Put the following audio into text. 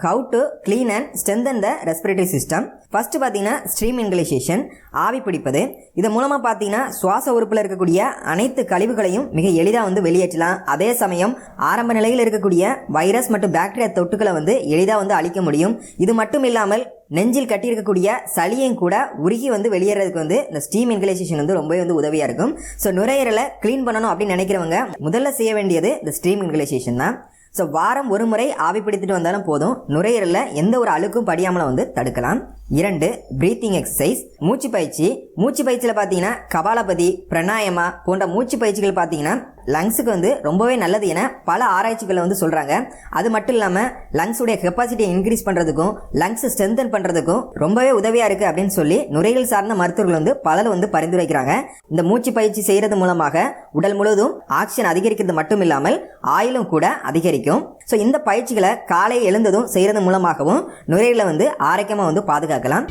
how to clean and strengthen the respiratory system. First பார்த்தீங்கன்னா stream inhalation, ஆவி பிடிப்பது. இது மூலமாக பார்த்தீங்கன்னா சுவாச உறுப்பில் இருக்கக்கூடிய அனைத்து கழிவுகளையும் மிக எளிதாக வெளியேற்றலாம். அதே சமயம் ஆரம்ப நிலையில் இருக்கக்கூடிய வைரஸ் மற்றும் பாக்டீரியா தொட்டுக்களை எளிதாக அழிக்க முடியும். இது மட்டும் இல்லாமல் நெஞ்சில் கட்டி இருக்கக்கூடிய சளியையும் கூட உருகி வெளியேறதுக்கு இந்த ஸ்டீம் இன்ஹலேஷன் ரொம்பவே உதவியாக இருக்கும். ஸோ நுரையீரலை க்ளீன் பண்ணணும் அப்படின்னு நினைக்கிறவங்க முதல்ல செய்ய வேண்டியது இந்த ஸ்டீம் இன்ஹலேஷன் தான். ஸோ வாரம் ஒரு முறை ஆவி பிடித்துட்டு வந்தாலும் போதும், நுரையீரலில் எந்த ஒரு அழுக்கும் படியாமல் தடுக்கலாம். 2, பிரீத்திங் எக்ஸசைஸ், மூச்சு பயிற்சி. மூச்சு பயிற்சியில் பார்த்தீங்கன்னா கபாலபதி, பிராணாயாமா போன்ற மூச்சு பயிற்சிகள் பார்த்தீங்கன்னா லங்ஸுக்கு ரொம்பவே நல்லது என பல ஆராய்ச்சிகளை சொல்கிறாங்க. அது மட்டும் இல்லாமல் லங்ஸுடைய கெப்பாசிட்டியை இன்க்ரீஸ் பண்ணுறதுக்கும் லங்ஸ் ஸ்ட்ரென்தன் பண்ணுறதுக்கும் ரொம்பவே உதவியாக இருக்குது அப்படின்னு சொல்லி நுரையீரல் சார்ந்த மருத்துவர்கள் பலர் பரிந்துரைக்கிறாங்க. இந்த மூச்சு பயிற்சி செய்கிறது மூலமாக உடல் முழுவதும் ஆக்சிஜன் அதிகரிக்கிறது மட்டும் இல்லாமல் ஆயுளும் கூட அதிகரிக்கும். ஸோ இந்த பயிற்சிகளை காலை எழுந்ததும் செய்கிறது மூலமாகவும் நுரையீரலை ஆரோக்கியமாக பாதுகாக்கலாம்.